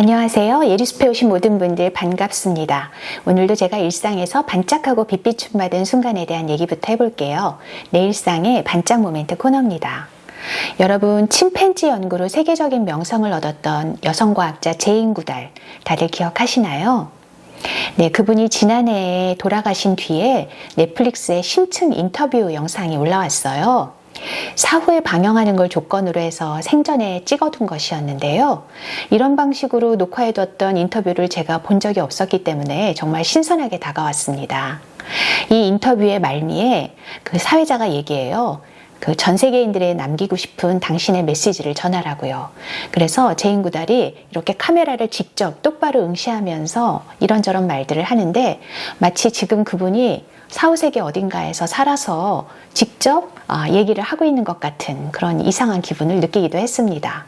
안녕하세요. 예리숲에 오신 모든 분들 반갑습니다. 오늘도 제가 일상에서 반짝하고 빛비춤 받은 순간에 대한 얘기부터 해볼게요. 내 일상의 반짝 모멘트 코너입니다. 여러분, 침팬지 연구로 세계적인 명성을 얻었던 여성과학자 제인 구달 다들 기억하시나요? 네, 그분이 지난해에 돌아가신 뒤에 넷플릭스에 심층 인터뷰 영상이 올라왔어요. 사후에 방영하는 걸 조건으로 해서 생전에 찍어둔 것이었는데요. 이런 방식으로 녹화해뒀던 인터뷰를 제가 본 적이 없었기 때문에 정말 신선하게 다가왔습니다. 이 인터뷰의 말미에 그 사회자가 얘기해요. 그 전 세계인들에 남기고 싶은 당신의 메시지를 전하라고요. 그래서 제인 구달이 이렇게 카메라를 직접 똑바로 응시하면서 이런저런 말들을 하는데 마치 지금 그분이 사후세계 어딘가에서 살아서 직접 얘기를 하고 있는 것 같은 그런 이상한 기분을 느끼기도 했습니다.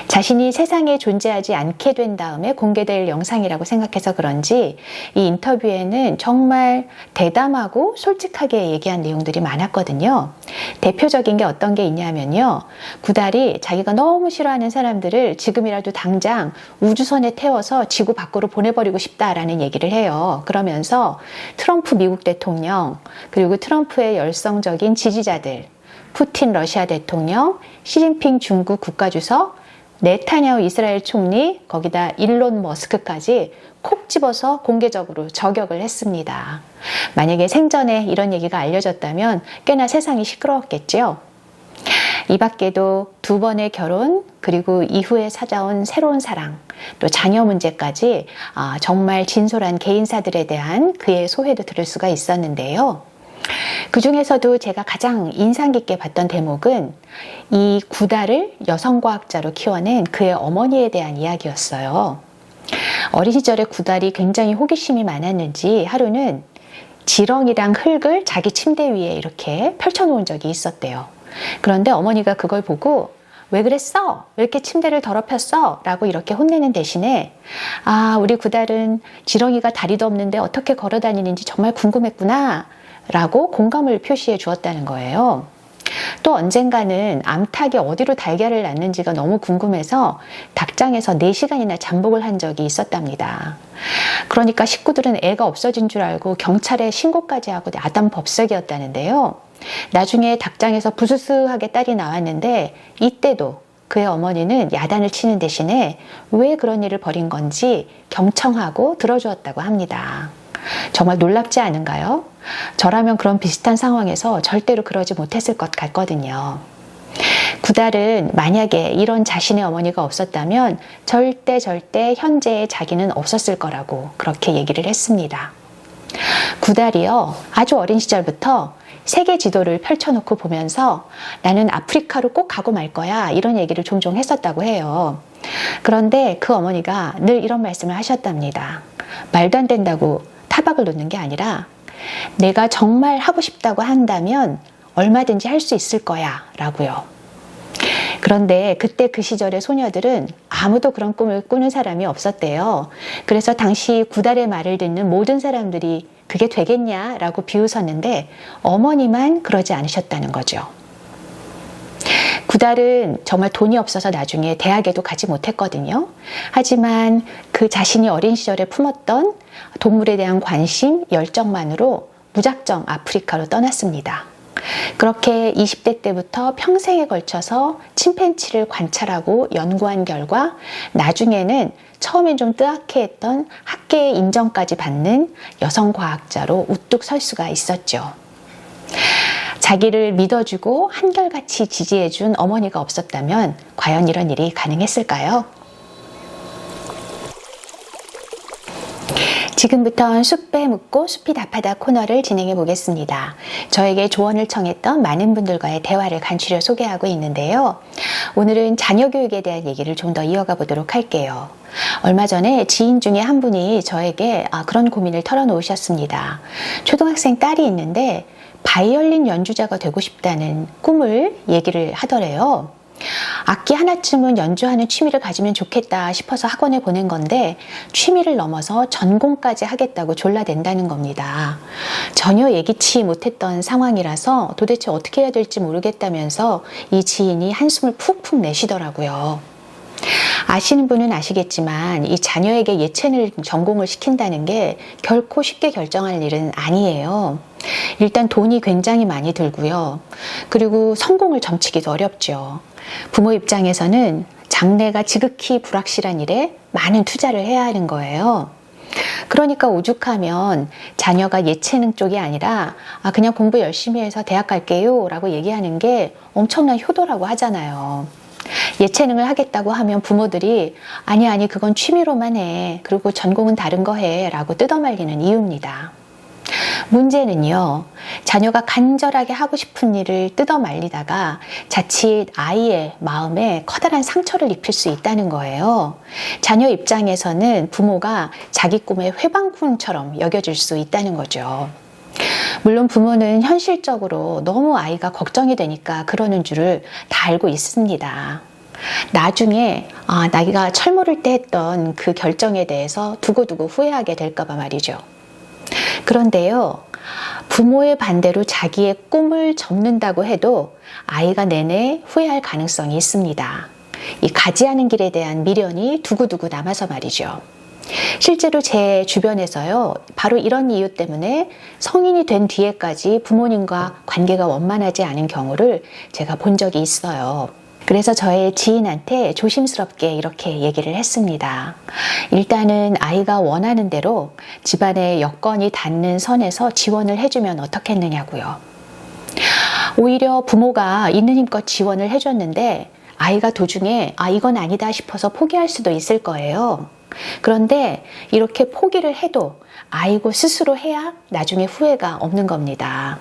자신이 세상에 존재하지 않게 된 다음에 공개될 영상이라고 생각해서 그런지 이 인터뷰에는 정말 대담하고 솔직하게 얘기한 내용들이 많았거든요. 대표적인 게 어떤 게 있냐면요. 구달이 자기가 너무 싫어하는 사람들을 지금이라도 당장 우주선에 태워서 지구 밖으로 보내버리고 싶다라는 얘기를 해요. 그러면서 트럼프 미국 대통령, 그리고 트럼프의 열성적인 지지자들, 푸틴 러시아 대통령, 시진핑 중국 국가주석, 네타냐후 이스라엘 총리, 거기다 일론 머스크까지 콕 집어서 공개적으로 저격을 했습니다. 만약에 생전에 이런 얘기가 알려졌다면 꽤나 세상이 시끄러웠겠죠. 이 밖에도 2번의 결혼, 그리고 이후에 찾아온 새로운 사랑, 또 자녀 문제까지 정말 진솔한 개인사들에 대한 그의 소회도 들을 수가 있었는데요. 그 중에서도 제가 가장 인상 깊게 봤던 대목은 이 구달을 여성과학자로 키워낸 그의 어머니에 대한 이야기였어요. 어린 시절에 구달이 굉장히 호기심이 많았는지 하루는 지렁이랑 흙을 자기 침대 위에 이렇게 펼쳐놓은 적이 있었대요. 그런데 어머니가 그걸 보고 왜 그랬어? 왜 이렇게 침대를 더럽혔어? 라고 이렇게 혼내는 대신에 우리 구달은 지렁이가 다리도 없는데 어떻게 걸어 다니는지 정말 궁금했구나 라고 공감을 표시해 주었다는 거예요. 또 언젠가는 암탉이 어디로 달걀을 낳는지가 너무 궁금해서 닭장에서 4시간이나 잠복을 한 적이 있었답니다. 그러니까 식구들은 애가 없어진 줄 알고 경찰에 신고까지 하고 아담법석이었다는데요. 나중에 닭장에서 부스스하게 딸이 나왔는데 이때도 그의 어머니는 야단을 치는 대신에 왜 그런 일을 벌인 건지 경청하고 들어주었다고 합니다. 정말 놀랍지 않은가요? 저라면 그런 비슷한 상황에서 절대로 그러지 못했을 것 같거든요. 구달은 만약에 이런 자신의 어머니가 없었다면 절대 현재의 자기는 없었을 거라고 그렇게 얘기를 했습니다. 구달이요, 아주 어린 시절부터 세계 지도를 펼쳐놓고 보면서 나는 아프리카로 꼭 가고 말 거야 이런 얘기를 종종 했었다고 해요. 그런데 그 어머니가 늘 이런 말씀을 하셨답니다. 말도 안 된다고 타박을 놓는 게 아니라 내가 정말 하고 싶다고 한다면 얼마든지 할 수 있을 거야 라고요. 그런데 그때 그 시절의 소녀들은 아무도 그런 꿈을 꾸는 사람이 없었대요. 그래서 당시 구달의 말을 듣는 모든 사람들이 그게 되겠냐라고 비웃었는데 어머니만 그러지 않으셨다는 거죠. 구달은 정말 돈이 없어서 나중에 대학에도 가지 못했거든요. 하지만 그 자신이 어린 시절에 품었던 동물에 대한 관심, 열정만으로 무작정 아프리카로 떠났습니다. 그렇게 20대 때부터 평생에 걸쳐서 침팬지를 관찰하고 연구한 결과 나중에는 처음엔 좀 뜨악해했던 학계의 인정까지 받는 여성과학자로 우뚝 설 수가 있었죠. 자기를 믿어주고 한결같이 지지해준 어머니가 없었다면 과연 이런 일이 가능했을까요? 지금부터 숲에 묻고 숲이 답하다 코너를 진행해 보겠습니다. 저에게 조언을 청했던 많은 분들과의 대화를 간추려 소개하고 있는데요. 오늘은 자녀 교육에 대한 얘기를 좀 더 이어가 보도록 할게요. 얼마 전에 지인 중에 한 분이 저에게 그런 고민을 털어놓으셨습니다. 초등학생 딸이 있는데 바이올린 연주자가 되고 싶다는 꿈을 얘기를 하더래요. 악기 하나쯤은 연주하는 취미를 가지면 좋겠다 싶어서 학원에 보낸 건데 취미를 넘어서 전공까지 하겠다고 졸라댄다는 겁니다. 전혀 예기치 못했던 상황이라서 도대체 어떻게 해야 될지 모르겠다면서 이 지인이 한숨을 푹푹 내쉬더라고요. 아시는 분은 아시겠지만 이 자녀에게 예체능 전공을 시킨다는 게 결코 쉽게 결정할 일은 아니에요. 일단 돈이 굉장히 많이 들고요. 그리고 성공을 점치기도 어렵죠. 부모 입장에서는 장래가 지극히 불확실한 일에 많은 투자를 해야 하는 거예요. 그러니까 오죽하면 자녀가 예체능 쪽이 아니라 그냥 공부 열심히 해서 대학 갈게요 라고 얘기하는 게 엄청난 효도라고 하잖아요. 예체능을 하겠다고 하면 부모들이 아니 그건 취미로만 해. 그리고 전공은 다른 거 해 라고 뜯어말리는 이유입니다. 문제는요, 자녀가 간절하게 하고 싶은 일을 뜯어말리다가 자칫 아이의 마음에 커다란 상처를 입힐 수 있다는 거예요. 자녀 입장에서는 부모가 자기 꿈의 회방꾼처럼 여겨질 수 있다는 거죠. 물론 부모는 현실적으로 너무 아이가 걱정이 되니까 그러는 줄을 다 알고 있습니다. 나중에 나이가 철모를 때 했던 그 결정에 대해서 두고두고 후회하게 될까봐 말이죠. 그런데요, 부모의 반대로 자기의 꿈을 접는다고 해도 아이가 내내 후회할 가능성이 있습니다. 이 가지 않은 길에 대한 미련이 두고두고 남아서 말이죠. 실제로 제 주변에서요, 바로 이런 이유 때문에 성인이 된 뒤에까지 부모님과 관계가 원만하지 않은 경우를 제가 본 적이 있어요. 그래서 저의 지인한테 조심스럽게 이렇게 얘기를 했습니다. 일단은 아이가 원하는 대로 집안의 여건이 닿는 선에서 지원을 해주면 어떻겠느냐고요. 오히려 부모가 있는 힘껏 지원을 해줬는데 아이가 도중에 이건 아니다 싶어서 포기할 수도 있을 거예요. 그런데 이렇게 포기를 해도 아이고 스스로 해야 나중에 후회가 없는 겁니다.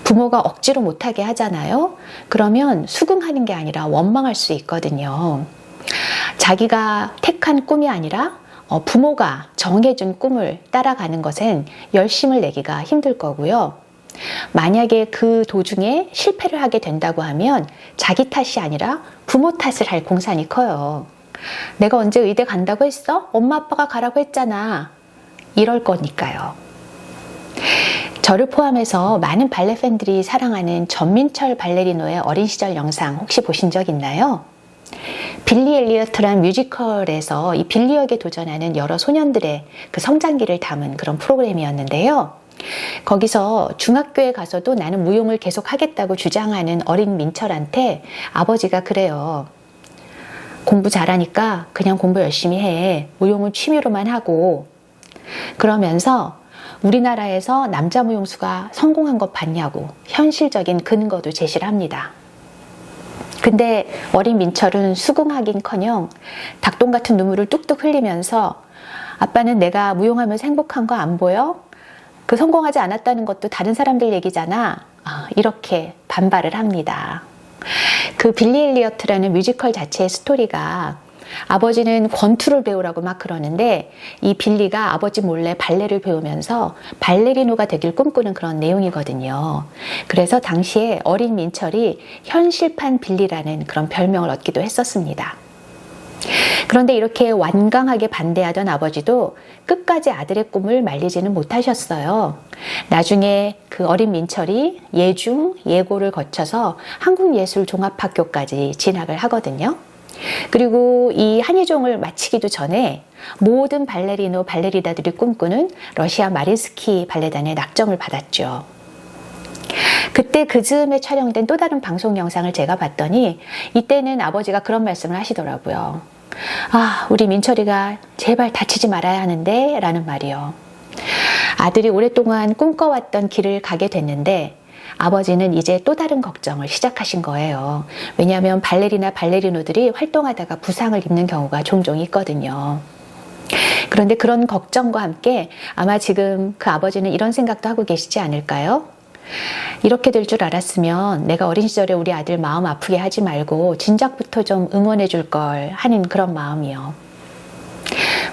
부모가 억지로 못하게 하잖아요. 그러면 수긍하는 게 아니라 원망할 수 있거든요. 자기가 택한 꿈이 아니라 부모가 정해준 꿈을 따라가는 것엔 열심을 내기가 힘들 거고요. 만약에 그 도중에 실패를 하게 된다고 하면 자기 탓이 아니라 부모 탓을 할 공산이 커요. 내가 언제 의대 간다고 했어? 엄마 아빠가 가라고 했잖아. 이럴 거니까요. 저를 포함해서 많은 발레 팬들이 사랑하는 전민철 발레리노의 어린 시절 영상 혹시 보신 적 있나요? 빌리 엘리어트란 뮤지컬에서 이 빌리 역에 도전하는 여러 소년들의 그 성장기를 담은 그런 프로그램이었는데요. 거기서 중학교에 가서도 나는 무용을 계속 하겠다고 주장하는 어린 민철한테 아버지가 그래요. 공부 잘하니까 그냥 공부 열심히 해. 무용은 취미로만 하고. 그러면서 우리나라에서 남자 무용수가 성공한 것 봤냐고 현실적인 근거도 제시를 합니다. 근데 어린 민철은 수긍하긴커녕 닭똥 같은 눈물을 뚝뚝 흘리면서 아빠는 내가 무용하면서 행복한 거 안 보여? 그 성공하지 않았다는 것도 다른 사람들 얘기잖아. 이렇게 반발을 합니다. 그 빌리 엘리어트라는 뮤지컬 자체의 스토리가 아버지는 권투를 배우라고 막 그러는데 이 빌리가 아버지 몰래 발레를 배우면서 발레리노가 되길 꿈꾸는 그런 내용이거든요. 그래서 당시에 어린 민철이 현실판 빌리라는 그런 별명을 얻기도 했었습니다. 그런데 이렇게 완강하게 반대하던 아버지도 끝까지 아들의 꿈을 말리지는 못하셨어요. 나중에 그 어린 민철이 예중, 예고를 거쳐서 한국예술종합학교까지 진학을 하거든요. 그리고 이 한예종을 마치기도 전에 모든 발레리노, 발레리나들이 꿈꾸는 러시아 마린스키 발레단의 낙점을 받았죠. 그때 그 즈음에 촬영된 또 다른 방송 영상을 제가 봤더니 이때는 아버지가 그런 말씀을 하시더라고요. 우리 민철이가 제발 다치지 말아야 하는데 라는 말이요. 아들이 오랫동안 꿈꿔왔던 길을 가게 됐는데 아버지는 이제 또 다른 걱정을 시작하신 거예요. 왜냐하면 발레리나 발레리노들이 활동하다가 부상을 입는 경우가 종종 있거든요. 그런데 그런 걱정과 함께 아마 지금 그 아버지는 이런 생각도 하고 계시지 않을까요? 이렇게 될 줄 알았으면 내가 어린 시절에 우리 아들 마음 아프게 하지 말고 진작부터 좀 응원해 줄 걸 하는 그런 마음이요.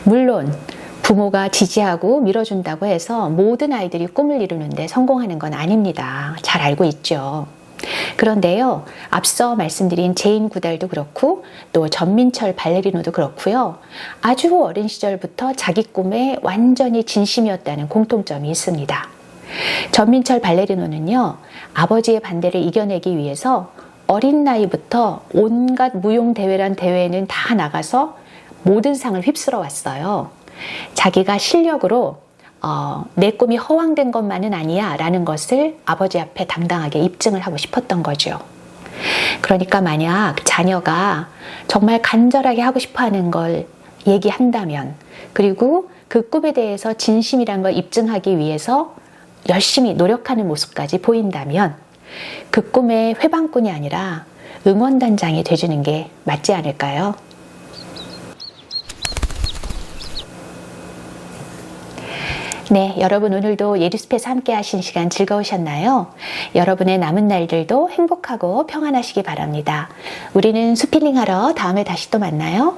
물론 부모가 지지하고 밀어준다고 해서 모든 아이들이 꿈을 이루는데 성공하는 건 아닙니다. 잘 알고 있죠. 그런데요, 앞서 말씀드린 제인 구달도 그렇고 또 전민철 발레리노도 그렇고요. 아주 어린 시절부터 자기 꿈에 완전히 진심이었다는 공통점이 있습니다. 전민철 발레리노는요, 아버지의 반대를 이겨내기 위해서 어린 나이부터 온갖 무용대회란 대회는 다 나가서 모든 상을 휩쓸어 왔어요. 자기가 실력으로 내 꿈이 허황된 것만은 아니야 라는 것을 아버지 앞에 당당하게 입증을 하고 싶었던 거죠. 그러니까 만약 자녀가 정말 간절하게 하고 싶어 하는 걸 얘기한다면, 그리고 그 꿈에 대해서 진심이란 걸 입증하기 위해서 열심히 노력하는 모습까지 보인다면 그 꿈의 회방꾼이 아니라 응원단장이 돼주는 게 맞지 않을까요? 네, 여러분 오늘도 예리숲에서 함께 하신 시간 즐거우셨나요? 여러분의 남은 날들도 행복하고 평안하시기 바랍니다. 우리는 숲힐링하러 다음에 다시 또 만나요.